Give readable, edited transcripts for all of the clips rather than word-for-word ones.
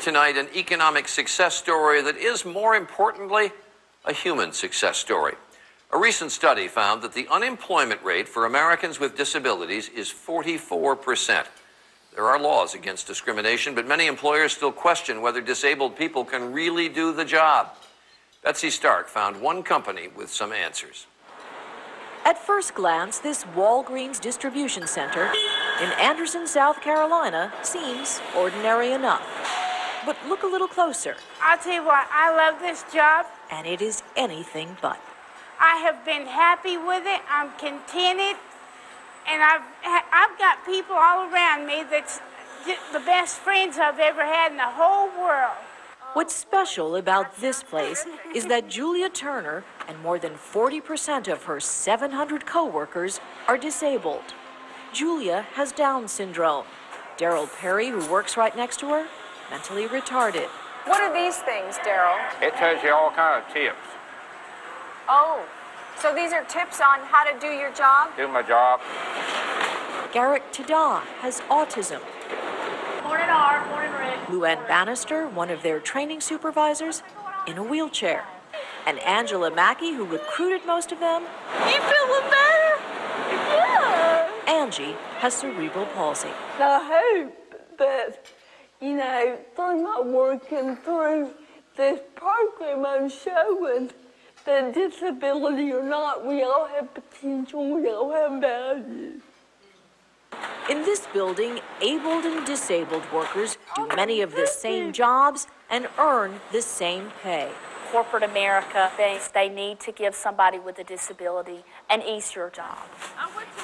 tonight an economic success story that is, more importantly, a human success story. A recent study found that the unemployment rate for Americans with disabilities is 44%. There are laws against discrimination, but many employers still question whether disabled people can really do the job. Betsy Stark found one company with some answers. At first glance, this Walgreens distribution center in Anderson, South Carolina seems ordinary enough. But look a little closer. I'll tell you what, I love this job. And it is anything but. I have been happy with it. I'm contented. And I've got people all around me that's the best friends I've ever had in the whole world. What's special about this place is that Julia Turner and more than 40% of her 700 co-workers are disabled. Julia has Down syndrome. Daryl Perry, who works right next to her, mentally retarded. What are these things, Daryl? It tells you all kind of tips. Oh, so these are tips on how to do your job? Do my job. Garrick Tada has autism. Morning, Art. Morning, Rick. Luann Bannister, one of their training supervisors, in a wheelchair. And Angela Mackey, who recruited most of them. You feeling better? Yeah. Angie has cerebral palsy. I hope that, through my work and through this program I'm showing, that disability or not, we all have potential, we all have value. In this building, abled and disabled workers do many of the same jobs and earn the same pay. Corporate America thinks they need to give somebody with a disability an easier job.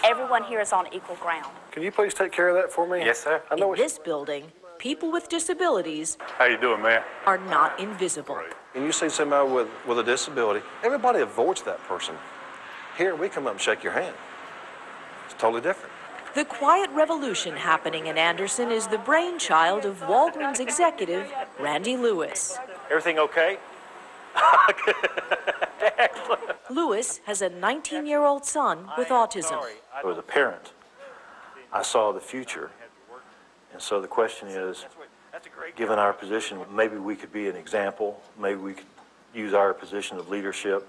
Everyone here is on equal ground. Can you please take care of that for me? Yes, sir. In this building, people with disabilities How you doing, man? are not invisible. And you see somebody with a disability, everybody avoids that person. Here, we come up and shake your hand. It's totally different. The quiet revolution happening in Anderson is the brainchild of Walgreens executive Randy Lewis. Everything okay? Lewis has a 19-year-old son with autism. As a parent, I saw the future. And so the question is, given our position, maybe we could be an example, maybe we could use our position of leadership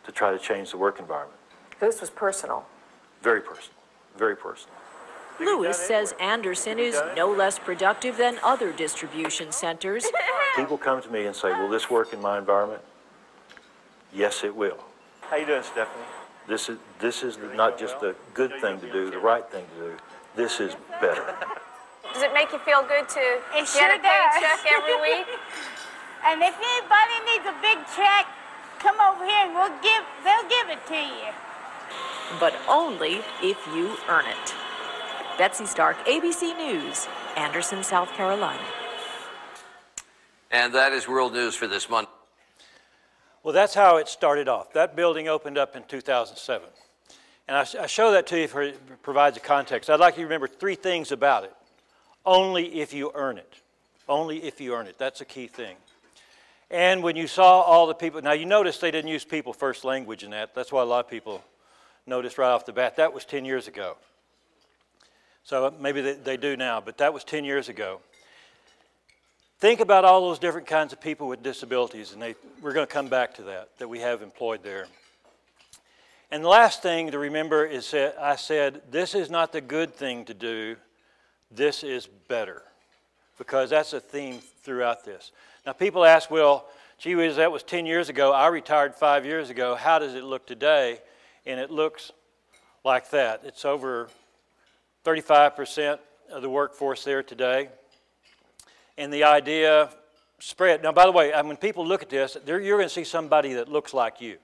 to try to change the work environment. This was personal. Very personal, very personal. Lewis says Anderson is no less productive than other distribution centers. People come to me and say, will this work in my environment? Yes, it will. How you doing, Stephanie? This is not just a good thing to do, the right thing to do. This is better. Does it make you feel good to It get sure a paycheck does. every week? And if anybody needs a big check, come over here and they'll give it to you. But only if you earn it. Betsy Stark, ABC News, Anderson, South Carolina. And that is World News for this month. Well, that's how it started off. That building opened up in 2007. And I show that to you for it provides a context. I'd like you to remember three things about it. Only if you earn it. Only if you earn it. That's a key thing. And when you saw all the people, now you notice they didn't use people first language in that. That's why a lot of people noticed right off the bat. That was 10 years ago. So maybe they do now, but that was 10 years ago. Think about all those different kinds of people with disabilities, and we're going to come back to that we have employed there. And the last thing to remember is that I said, this is not the good thing to do, this is better, because that's a theme throughout this. Now people ask, well, gee whiz, that was 10 years ago, I retired 5 years ago, how does it look today? And it looks like that. It's over 35% of the workforce there today. And the idea spread. Now, by the way, when people look at this, you're going to see somebody that looks like you.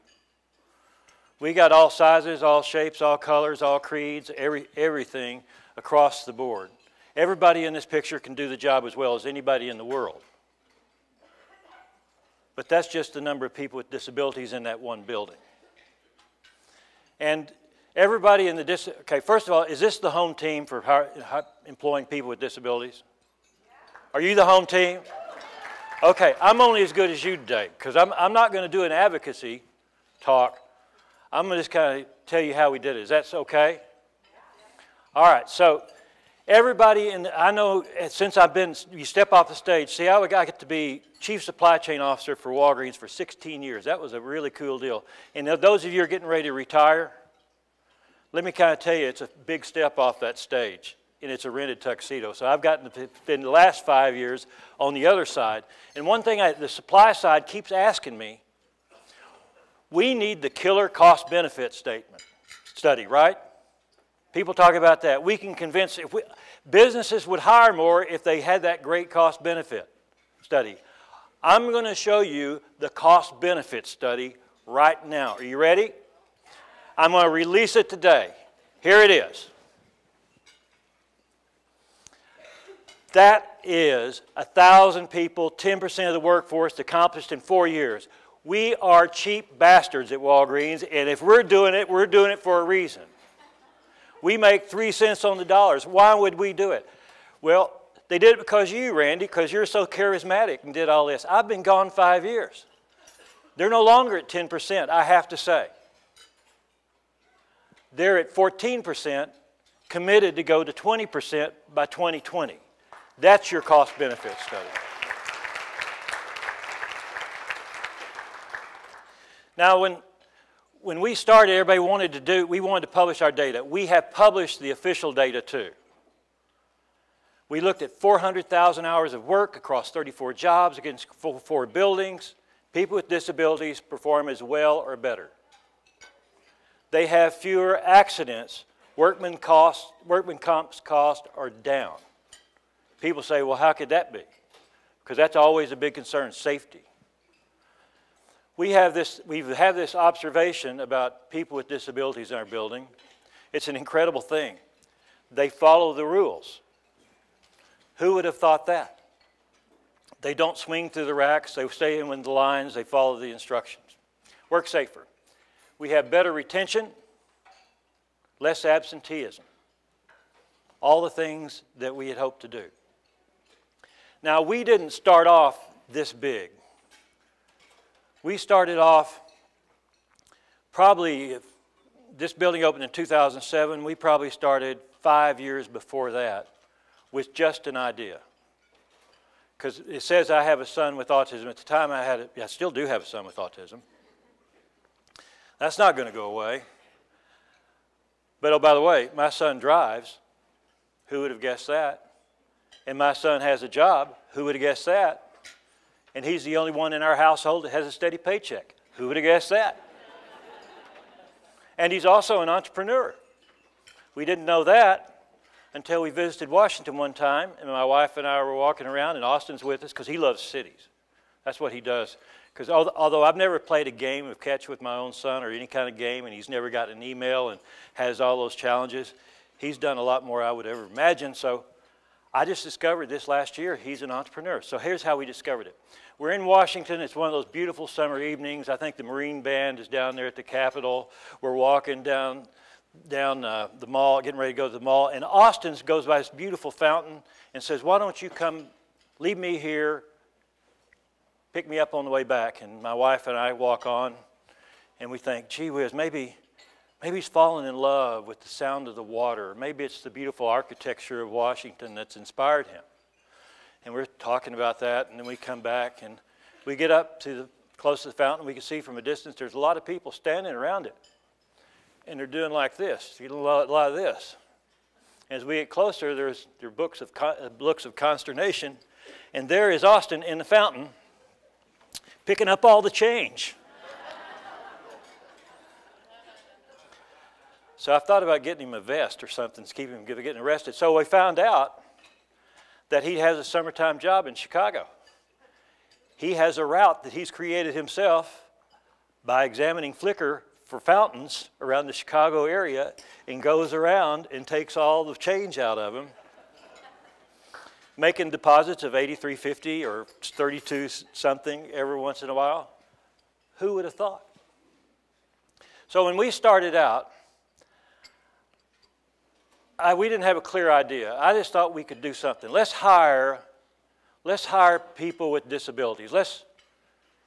We got all sizes, all shapes, all colors, all creeds, everything across the board. Everybody in this picture can do the job as well as anybody in the world. But that's just the number of people with disabilities in that one building. And everybody in the okay, first of all, is this the home team for employing people with disabilities? Are you the home team? Okay, I'm only as good as you today, because I'm not going to do an advocacy talk. I'm going to just kind of tell you how we did it. Is that okay? All right, so Everybody, I know since you step off the stage, see, I got to be Chief Supply Chain Officer for Walgreens for 16 years. That was a really cool deal. And those of you who are getting ready to retire, let me kind of tell you, it's a big step off that stage, and it's a rented tuxedo. So I've gotten to spend the last 5 years on the other side. And one thing the supply side keeps asking me, we need the killer cost-benefit study, right? People talk about that. We can convince, businesses would hire more if they had that great cost-benefit study. I'm going to show you the cost-benefit study right now. Are you ready? I'm going to release it today. Here it is. That is 1,000 people, 10% of the workforce accomplished in 4 years. We are cheap bastards at Walgreens, and if we're doing it for a reason. We make 3 cents on the dollars. Why would we do it? Well, they did it because of you, Randy, because you're so charismatic and did all this. I've been gone 5 years. They're no longer at 10%, I have to say. They're at 14%, committed to go to 20% by 2020. That's your cost-benefit study. Now, when we started, everybody we wanted to publish our data. We have published the official data too. We looked at 400,000 hours of work across 34 jobs against 4 buildings. People with disabilities perform as well or better. They have fewer accidents. Workman comps costs are down. People say, well, how could that be? Because that's always a big concern, safety. We have this observation about people with disabilities in our building. It's an incredible thing. They follow the rules. Who would have thought that? They don't swing through the racks. They stay in the lines. They follow the instructions. Work safer. We have better retention, less absenteeism. All the things that we had hoped to do. Now, we didn't start off this big. We started off probably, if this building opened in 2007, we probably started 5 years before that with just an idea. Because it says I have a son with autism. At the time I still do have a son with autism. That's not going to go away. But oh, by the way, my son drives. Who would have guessed that? And my son has a job. Who would have guessed that? And he's the only one in our household that has a steady paycheck. Who would have guessed that? And he's also an entrepreneur. We didn't know that until we visited Washington one time, and my wife and I were walking around, and Austin's with us because he loves cities. That's what he does. Because although I've never played a game of catch with my own son or any kind of game, and he's never gotten an email and has all those challenges, he's done a lot more I would ever imagine. So I just discovered this last year, he's an entrepreneur. So here's how we discovered it. We're in Washington. It's one of those beautiful summer evenings. I think the Marine Band is down there at the Capitol. We're walking down the mall, getting ready to go to the mall. And Austin goes by this beautiful fountain and says, why don't you come, leave me here, pick me up on the way back. And my wife and I walk on, and we think, gee whiz, maybe he's fallen in love with the sound of the water. Maybe it's the beautiful architecture of Washington that's inspired him. And we're talking about that, and then we come back, and we get up to close to the fountain. We can see from a distance there's a lot of people standing around it. And they're doing like this, a lot of this. As we get closer, there are looks of consternation, and there is Austin in the fountain picking up all the change. So I thought about getting him a vest or something to keep him from getting arrested. So we found out that he has a summertime job in Chicago. He has a route that he's created himself by examining Flickr for fountains around the Chicago area and goes around and takes all the change out of them, making deposits of $83.50 or $32 something every once in a while. Who would have thought? So when we started out, we didn't have a clear idea. I just thought we could do something. Let's hire people with disabilities.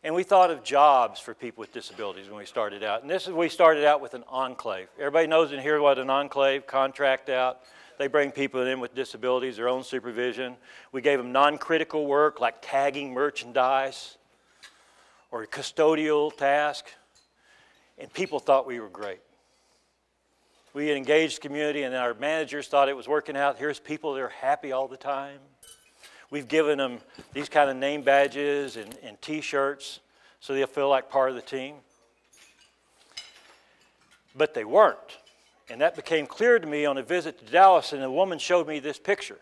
And we thought of jobs for people with disabilities when we started out. And we started out with an enclave. Everybody knows in here what an enclave, contract out. They bring people in with disabilities, their own supervision. We gave them non-critical work like tagging merchandise or custodial task, and people thought we were great. We had engaged the community, and our managers thought it was working out. Here's people that are happy all the time. We've given them these kind of name badges and T-shirts so they'll feel like part of the team. But they weren't. And that became clear to me on a visit to Dallas, and a woman showed me this picture.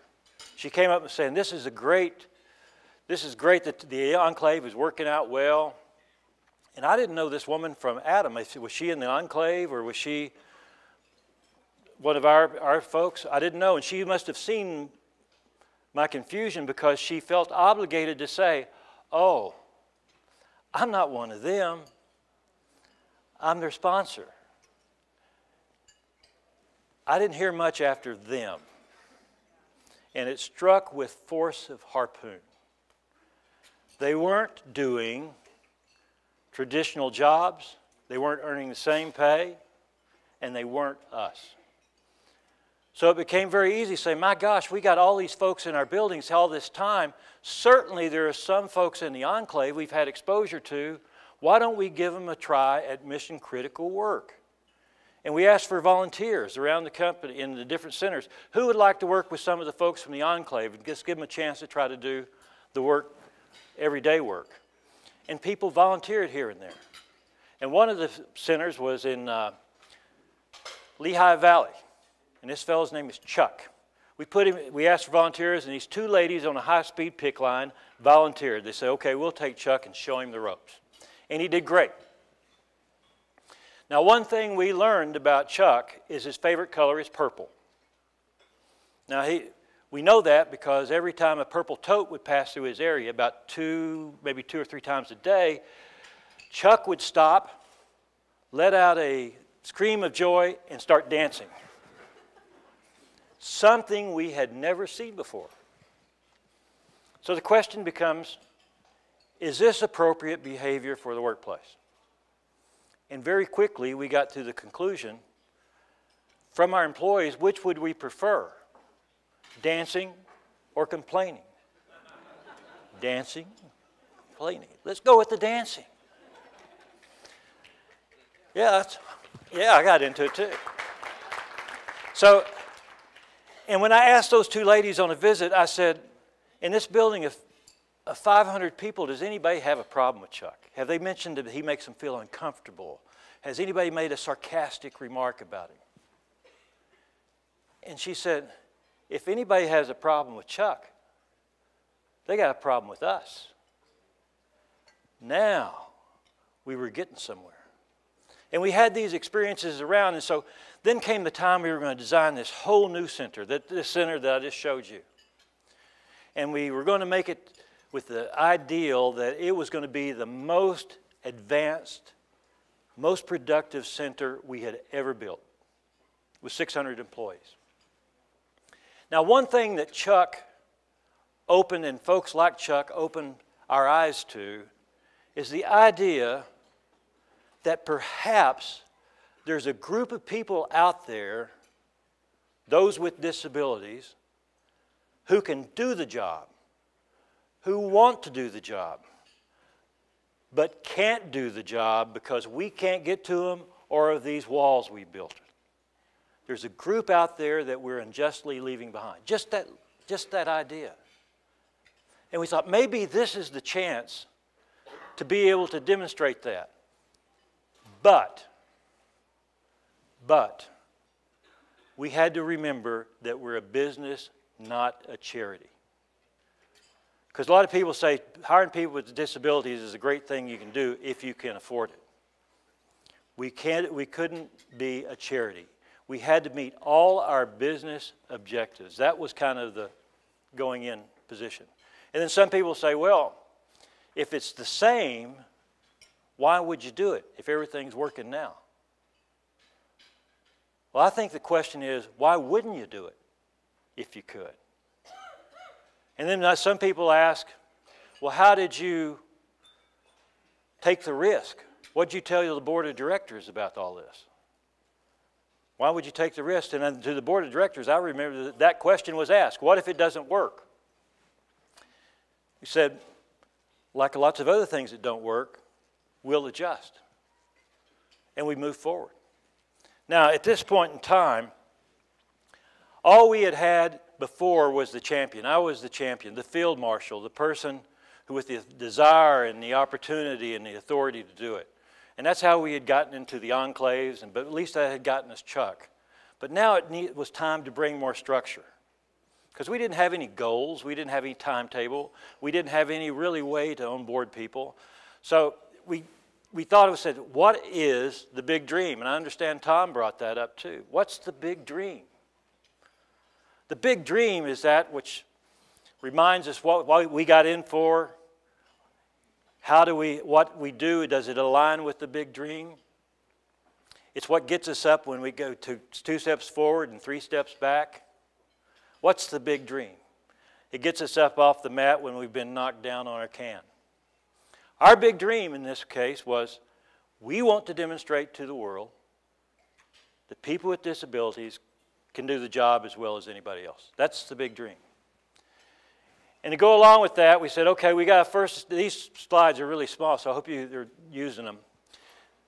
She came up and saying, this is great that the Enclave is working out well. And I didn't know this woman from Adam. Was she in the Enclave, or was she one of our folks? I didn't know. And she must have seen my confusion because she felt obligated to say, oh, I'm not one of them. I'm their sponsor. I didn't hear much after them. And it struck with force of harpoon. They weren't doing traditional jobs. They weren't earning the same pay. And they weren't us. So it became very easy to say, my gosh, we got all these folks in our buildings all this time. Certainly there are some folks in the Enclave we've had exposure to. Why don't we give them a try at mission critical work? And we asked for volunteers around the company in the different centers. Who would like to work with some of the folks from the Enclave and just give them a chance to try to do the work, everyday work? And people volunteered here and there. And one of the centers was in Lehigh Valley. And this fellow's name is Chuck. We asked for volunteers, and these two ladies on a high-speed pick line volunteered. They said, okay, we'll take Chuck and show him the ropes. And he did great. Now, one thing we learned about Chuck is his favorite color is purple. Now, we know that because every time a purple tote would pass through his area, about maybe two or three times a day, Chuck would stop, let out a scream of joy, and start dancing. Something we had never seen before. So the question becomes, is this appropriate behavior for the workplace? And very quickly we got to the conclusion from our employees, which would we prefer? Dancing or complaining? Dancing, complaining. Let's go with the dancing. Yeah, I got into it too. So, and when I asked those two ladies on a visit, I said, in this building of 500 people, does anybody have a problem with Chuck? Have they mentioned that he makes them feel uncomfortable? Has anybody made a sarcastic remark about him? And she said, if anybody has a problem with Chuck, they got a problem with us. Now, we were getting somewhere. And we had these experiences around, and so then came the time we were going to design this whole new center, this center that I just showed you. And we were going to make it with the ideal that it was going to be the most advanced, most productive center we had ever built, with 600 employees. Now, one thing that Chuck opened, and folks like Chuck opened our eyes to, is the idea that perhaps there's a group of people out there, those with disabilities, who can do the job, who want to do the job, but can't do the job because we can't get to them or of these walls we built. There's a group out there that we're unjustly leaving behind. Just that idea. And we thought maybe this is the chance to be able to demonstrate that. But we had to remember that we're a business, not a charity. Because a lot of people say hiring people with disabilities is a great thing you can do if you can afford it. We couldn't be a charity. We had to meet all our business objectives. That was kind of the going in position. And then some people say, well, if it's the same, why would you do it if everything's working now? Well, I think the question is, why wouldn't you do it if you could? And then some people ask, well, how did you take the risk? What did you tell the board of directors about all this? Why would you take the risk? And then to the board of directors, I remember that, that question was asked. What if it doesn't work? He said, like lots of other things that don't work, we'll adjust. And we move forward. Now, at this point in time, all we had had before was the champion. I was the champion, the field marshal, the person who with the desire and the opportunity and the authority to do it. And that's how we had gotten into the enclaves, but at least that had gotten us Chuck. But now it was time to bring more structure. Because we didn't have any goals, we didn't have any timetable, we didn't have any really way to onboard people. So we thought of said, what is the big dream? And I understand Tom brought that up too. What's the big dream? The big dream is that which reminds us what we got in for. What we do, does it align with the big dream? It's what gets us up when we go 2 steps forward and 3 steps back. What's the big dream? It gets us up off the mat when we've been knocked down on our can. Our big dream in this case was we want to demonstrate to the world that people with disabilities can do the job as well as anybody else. That's the big dream. And to go along with that, we said, okay, we got first, these slides are really small, so I hope you're using them.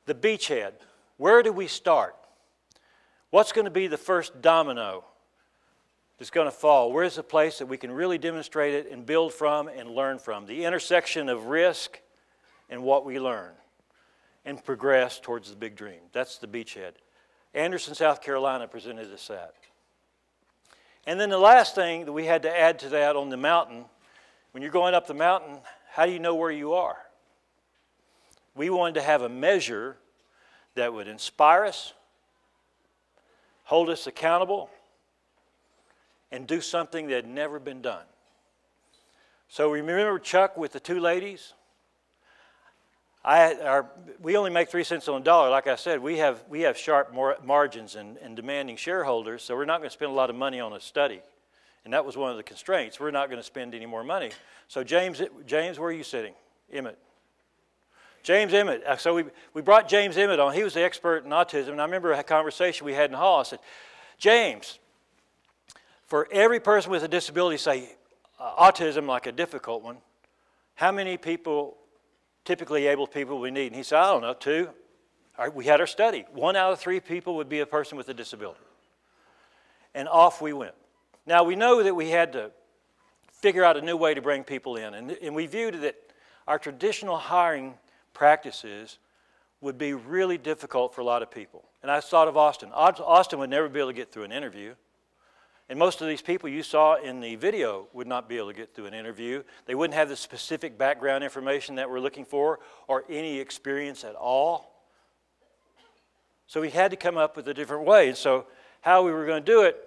The beachhead. Where do we start? What's going to be the first domino that's going to fall? Where's the place that we can really demonstrate it and build from and learn from? The intersection of risk and what we learn and progress towards the big dream. That's the beachhead. Anderson, South Carolina presented us that. And then the last thing that we had to add to that on the mountain, when you're going up the mountain, how do you know where you are? We wanted to have a measure that would inspire us, hold us accountable, and do something that had never been done. So remember Chuck with the 2 ladies? We only make 3 cents on the dollar. Like I said, we have sharp margins and demanding shareholders, so we're not going to spend a lot of money on a study. And that was one of the constraints. We're not going to spend any more money. So James, where are you sitting? Emmett. James Emmett. So we brought James Emmett on. He was the expert in autism. And I remember a conversation we had in the hall. I said, James, for every person with a disability, say autism, like a difficult one, how many people, typically able people, we need? And he said, I don't know, 2. All right, we had our study. 1 out of 3 people would be a person with a disability. And off we went. Now, we know that we had to figure out a new way to bring people in. And we viewed that our traditional hiring practices would be really difficult for a lot of people. And I thought of Austin. Austin would never be able to get through an interview. And most of these people you saw in the video would not be able to get through an interview. They wouldn't have the specific background information that we're looking for or any experience at all. So we had to come up with a different way. And so how we were going to do it,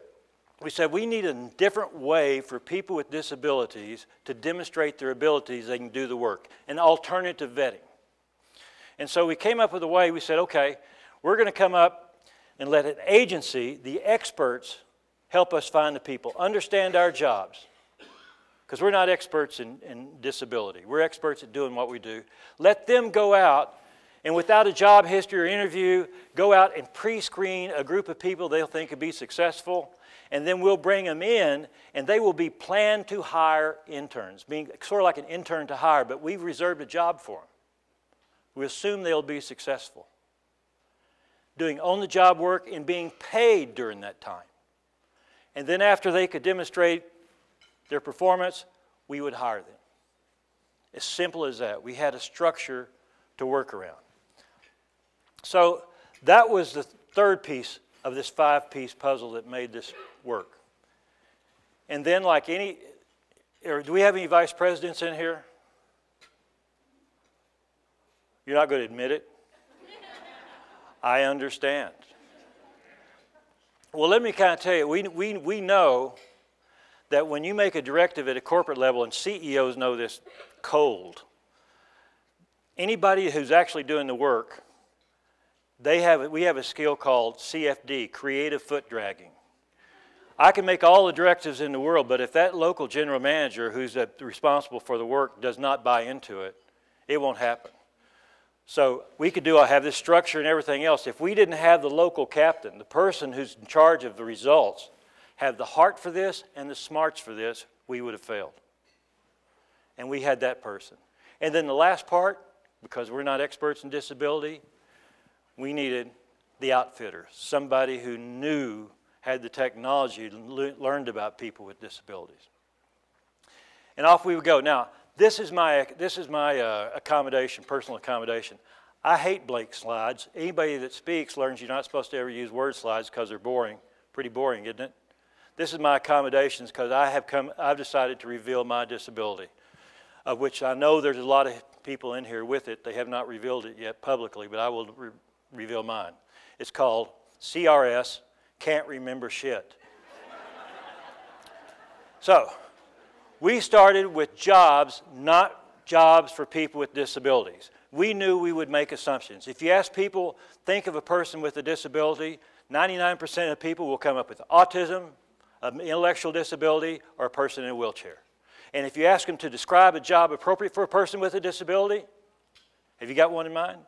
we said we need a different way for people with disabilities to demonstrate their abilities they can do the work, an alternative vetting. And so we came up with a way, we said, okay, we're going to come up and let an agency, the experts, help us find the people, understand our jobs. Because we're not experts in disability. We're experts at doing what we do. Let them go out and without a job history or interview, go out and pre-screen a group of people they'll think could be successful. And then we'll bring them in and they will be planned to hire interns, being sort of like an intern to hire, but we've reserved a job for them. We assume they'll be successful. Doing on-the-job work and being paid during that time. And then after they could demonstrate their performance, we would hire them. As simple as that. We had a structure to work around. So that was the 3rd piece of this 5-piece puzzle that made this work. And then like any, do we have any vice presidents in here? You're not going to admit it? I understand. Well, let me kind of tell you, we know that when you make a directive at a corporate level, and CEOs know this cold, anybody who's actually doing the work, we have a skill called CFD, creative foot dragging. I can make all the directives in the world, but if that local general manager who's responsible for the work does not buy into it, it won't happen. So we could have this structure and everything else. If we didn't have the local captain, the person who's in charge of the results, have the heart for this and the smarts for this, we would have failed. And we had that person. And then the last part, because we're not experts in disability, we needed the outfitter, somebody who knew, had the technology, learned about people with disabilities. And off we would go. Now, this is my accommodation, personal accommodation. I hate blank slides. Anybody that speaks learns you're not supposed to ever use word slides because they're boring. Pretty boring, isn't it? This is my accommodations because I've decided to reveal my disability, of which I know there's a lot of people in here with it. They have not revealed it yet publicly, but I will reveal mine. It's called CRS, Can't Remember Shit. So, we started with jobs, not jobs for people with disabilities. We knew we would make assumptions. If you ask people, think of a person with a disability, 99% of people will come up with autism, an intellectual disability, or a person in a wheelchair. And if you ask them to describe a job appropriate for a person with a disability, have you got one in mind?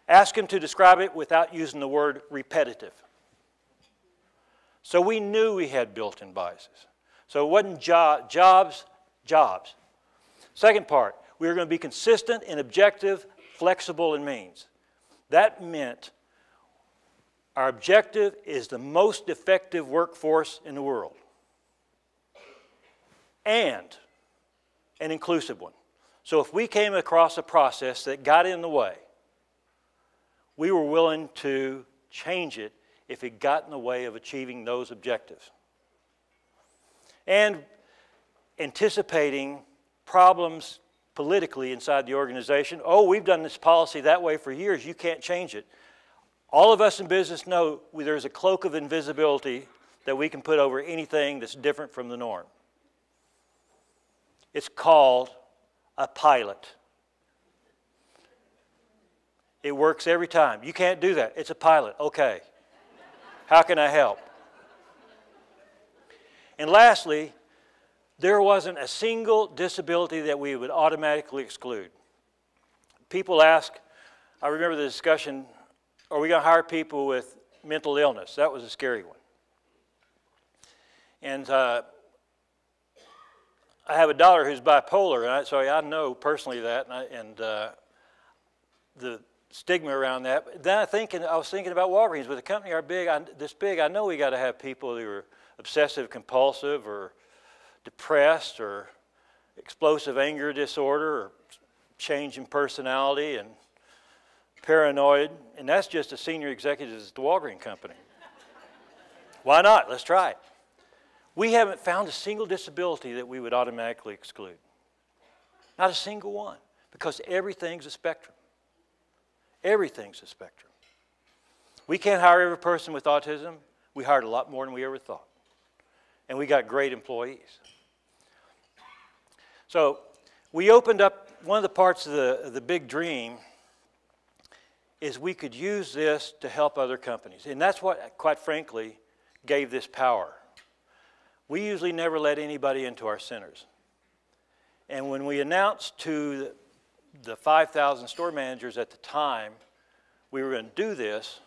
Ask them to describe it without using the word repetitive. So we knew we had built-in biases. So it wasn't jobs. Second part, we were going to be consistent and objective, flexible in means. That meant our objective is the most effective workforce in the world. And an inclusive one. So if we came across a process that got in the way, we were willing to change it if it got in the way of achieving those objectives. And anticipating problems politically inside the organization. Oh, we've done this policy that way for years. You can't change it. All of us in business know there's a cloak of invisibility that we can put over anything that's different from the norm. It's called a pilot. It works every time. You can't do that. It's a pilot. Okay. How can I help? And lastly, there wasn't a single disability that we would automatically exclude. People ask, I remember the discussion, are we going to hire people with mental illness? That was a scary one. And I have a daughter who's bipolar, and so I know personally that, and the stigma around that. Then I was thinking about Walgreens. With a company this big, I know we got to have people who are obsessive compulsive or depressed or explosive anger disorder or change in personality and paranoid, and that's just a senior executive at the Walgreens company. Why not? Let's try it. We haven't found a single disability that we would automatically exclude. Not a single one, because everything's a spectrum. Everything's a spectrum. We can't hire every person with autism. We hired a lot more than we ever thought. And we got great employees. So we opened up, one of the parts of the big dream is we could use this to help other companies. And that's what, quite frankly, gave this power. We usually never let anybody into our centers. And when we announced to the 5,000 store managers at the time we were going to do this,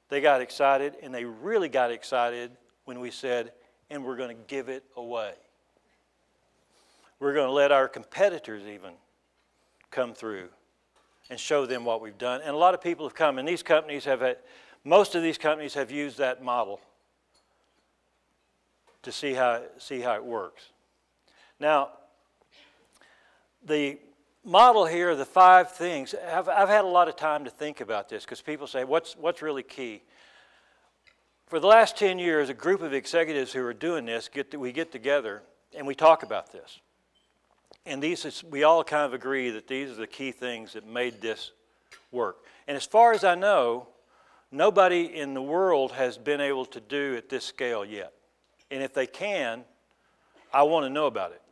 they got excited, and they really got excited when we said, and we're going to give it away. We're going to let our competitors even come through and show them what we've done. And a lot of people have come, and these companies have had, most of these companies have used that model to see how it works. Now, the model here, the 5 things, I've had a lot of time to think about this because people say, what's really key? For the last 10 years, a group of executives who are doing this, we get together and we talk about this. And we all kind of agree that these are the key things that made this work. And as far as I know, nobody in the world has been able to do at this scale yet. And if they can, I want to know about it.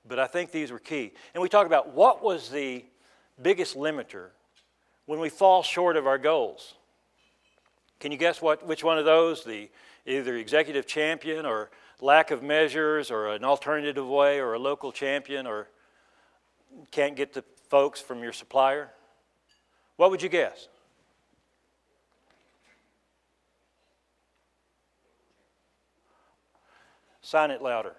But I think these were key. And we talk about what was the biggest limiter when we fall short of our goals. Can you guess which one of those? Either executive champion or lack of measures or an alternative way or a local champion or can't get the folks from your supplier? What would you guess? Sign it louder.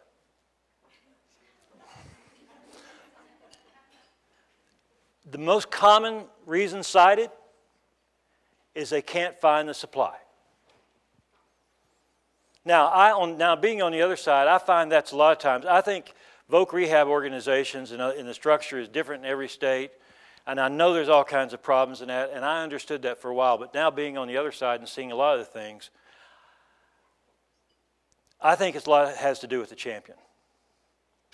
The most common reason cited is they can't find the supply. Now, being on the other side, I find that's a lot of times, I think voc rehab organizations and the structure is different in every state, and I know there's all kinds of problems in that, and I understood that for a while, but now being on the other side and seeing a lot of the things, I think it's a lot has to do with the champion.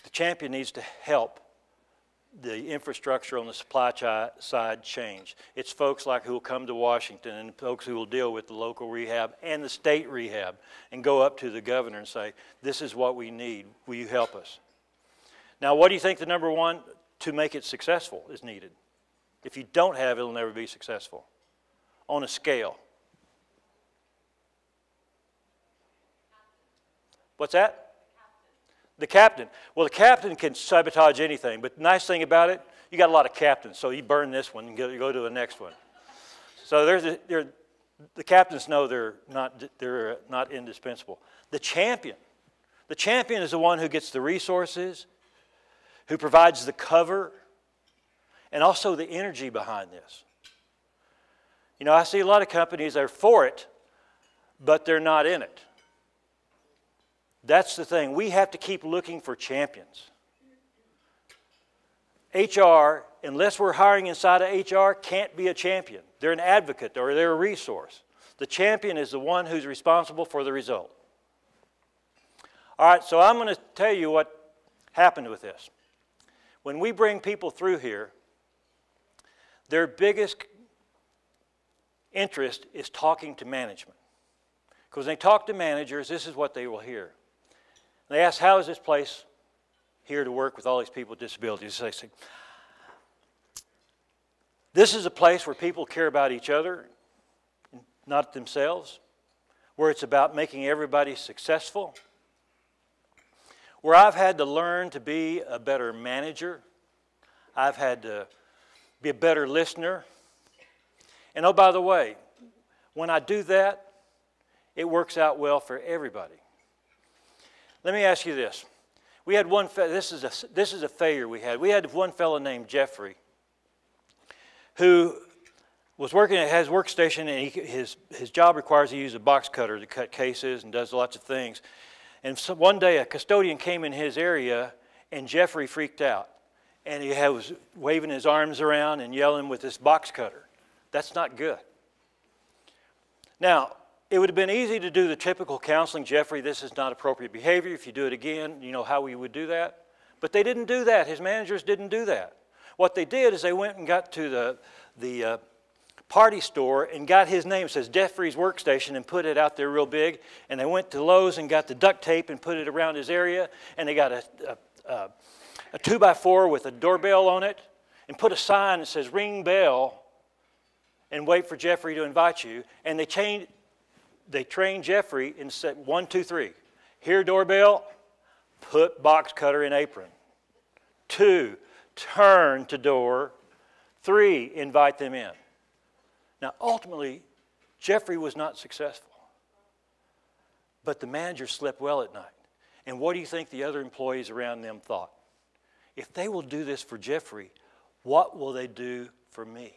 The champion needs to help the infrastructure on the supply side change. It's folks like who will come to Washington and folks who will deal with the local rehab and the state rehab and go up to the governor and say, this is what we need. Will you help us? Now, what do you think the number one to make it successful is needed? If you don't have it, it'll never be successful. On a scale. What's that? The captain. Well, the captain can sabotage anything, but the nice thing about it, you got a lot of captains, so you burn this one and go to the next one. So the captains know they're not indispensable. The champion is the one who gets the resources, who provides the cover, and also the energy behind this. You know, I see a lot of companies that are for it, but they're not in it. That's the thing. We have to keep looking for champions. HR, unless we're hiring inside of HR, can't be a champion. They're an advocate or they're a resource. The champion is the one who's responsible for the result. All right, so I'm going to tell you what happened with this. When we bring people through here, their biggest interest is talking to management. Because when they talk to managers, this is what they will hear. They ask, how is this place here to work with all these people with disabilities? They say, this is a place where people care about each other, not themselves, where it's about making everybody successful, where I've had to learn to be a better manager, I've had to be a better listener. And oh, by the way, when I do that, it works out well for everybody. Let me ask you this. We had one, this is a failure we had. We had one fellow named Jeffrey who was working at his workstation, and his job requires he use a box cutter to cut cases and does lots of things. And so one day a custodian came in his area and Jeffrey freaked out. And he was waving his arms around and yelling with this box cutter. That's not good. Now, it would have been easy to do the typical counseling, Jeffrey, this is not appropriate behavior. If you do it again, you know how we would do that. But they didn't do that. His managers didn't do that. What they did is they went and got to the party store and got his name. It says Jeffrey's Workstation and put it out there real big. And they went to Lowe's and got the duct tape and put it around his area. And they got a 2x4 with a doorbell on it and put a sign that says ring bell and wait for Jeffrey to invite you. And they trained Jeffrey and said 1, 2, 3. Hear doorbell, put box cutter in apron. 2, turn to door. 3, invite them in. Now, ultimately, Jeffrey was not successful. But the manager slept well at night. And what do you think the other employees around them thought? If they will do this for Jeffrey, what will they do for me?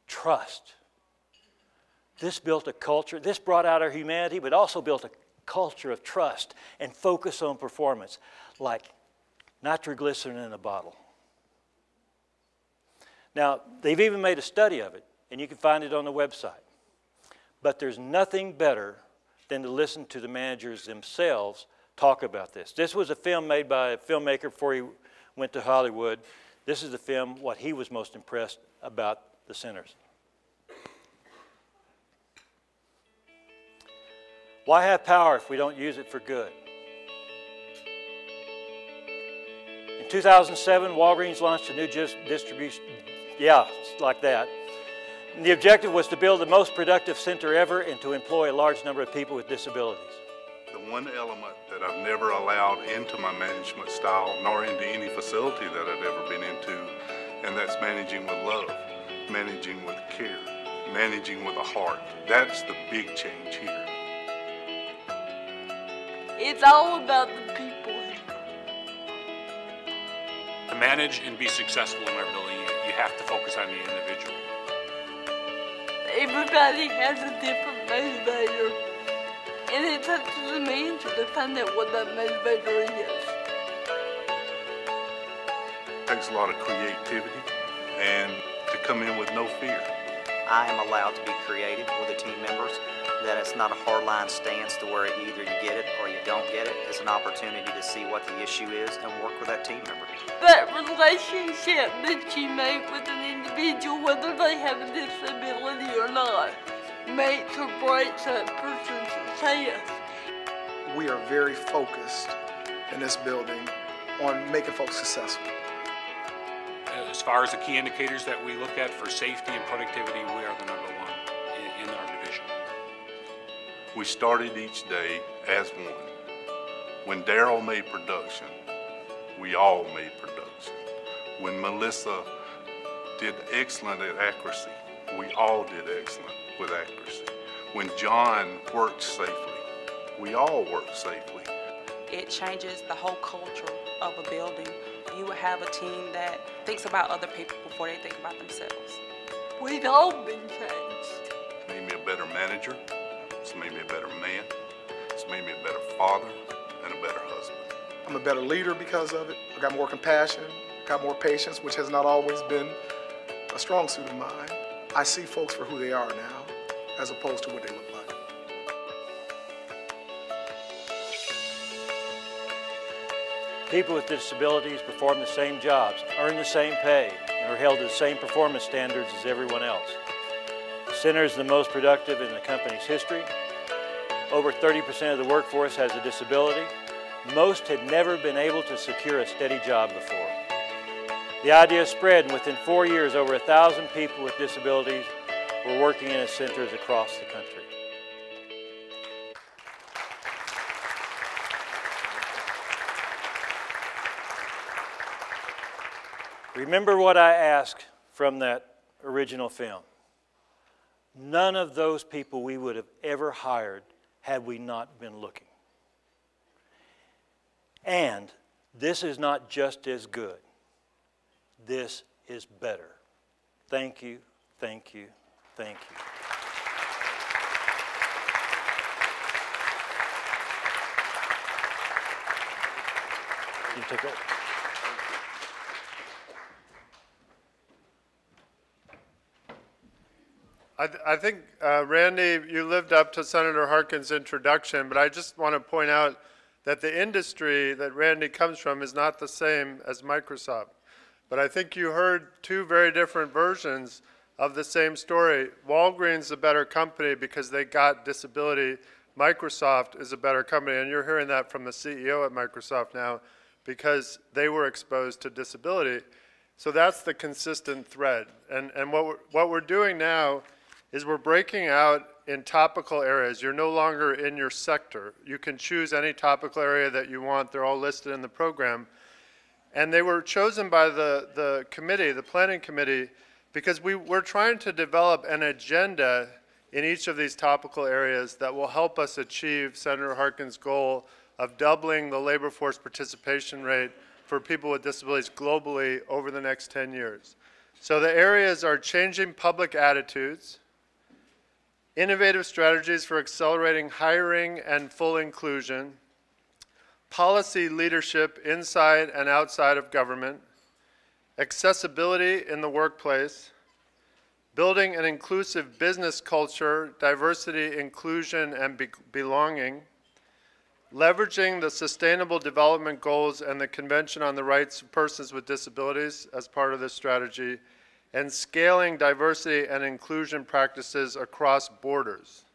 Trust. This built a culture, this brought out our humanity, but also built a culture of trust and focus on performance, like nitroglycerin in a bottle. Now, they've even made a study of it, and you can find it on the website. But there's nothing better than to listen to the managers themselves talk about this. This was a film made by a filmmaker before he went to Hollywood. This is the film, what he was most impressed about the centers. Why have power if we don't use it for good? In 2007, Walgreens launched a new distribution, like that. And the objective was to build the most productive center ever and to employ a large number of people with disabilities. The one element that I've never allowed into my management style, nor into any facility that I've ever been into, and that's managing with love, managing with care, managing with a heart. That's the big change here. It's all about the people. To manage and be successful in our building, you have to focus on the individual. Everybody has a different motivator, and it's up to the manager to find out what that motivator is. Takes a lot of creativity and to come in with no fear. I am allowed to be creative with the team members, that it's not a hardline stance to where either you get it or you don't get it. It's an opportunity to see what the issue is and work with that team member. That relationship that you make with an individual, whether they have a disability or not, makes or breaks that person's success. We are very focused in this building on making folks successful. As far as the key indicators that we look at for safety and productivity, we are the number one in our division. We started each day as one. When Daryl made production, we all made production. When Melissa did excellent at accuracy, we all did excellent with accuracy. When John worked safely, we all worked safely. It changes the whole culture of a building. You would have a team that thinks about other people before they think about themselves. We've all been changed. It's made me a better manager. It's made me a better man. It's made me a better father and a better husband. I'm a better leader because of it. I got more compassion, got more patience, which has not always been a strong suit of mine. I see folks for who they are now, as opposed to what they look like. People with disabilities perform the same jobs, earn the same pay, and are held to the same performance standards as everyone else. The center is the most productive in the company's history. Over 30% of the workforce has a disability. Most had never been able to secure a steady job before. The idea spread, and within 4 years, over 1,000 people with disabilities were working in its centers across the country. Remember what I asked from that original film. None of those people we would have ever hired had we not been looking. And this is not just as good. This is better. Thank you, thank you, thank you. You take it. I think, Randy, you lived up to Senator Harkin's introduction, but I just want to point out that the industry that Randy comes from is not the same as Microsoft. But I think you heard two very different versions of the same story. Walgreens is a better company because they got disability. Microsoft is a better company, and you're hearing that from the CEO at Microsoft now because they were exposed to disability. So that's the consistent thread. And what we're doing now is we're breaking out in topical areas. You're no longer in your sector. You can choose any topical area that you want. They're all listed in the program. And they were chosen by the committee, the planning committee, because we're trying to develop an agenda in each of these topical areas that will help us achieve Senator Harkin's goal of doubling the labor force participation rate for people with disabilities globally over the next 10 years. So the areas are changing public attitudes, innovative strategies for accelerating hiring and full inclusion, policy leadership inside and outside of government, accessibility in the workplace, building an inclusive business culture, diversity, inclusion, and belonging, leveraging the Sustainable Development Goals and the Convention on the Rights of Persons with Disabilities as part of this strategy, and scaling diversity and inclusion practices across borders.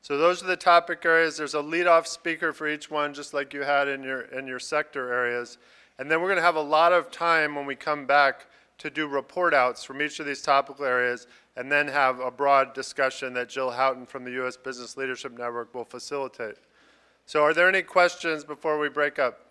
So those are the topic areas. There's a lead-off speaker for each one, just like you had in your sector areas. And then we're going to have a lot of time when we come back to do report outs from each of these topical areas, and then have a broad discussion that Jill Houghton from the U.S. Business Leadership Network will facilitate. So are there any questions before we break up?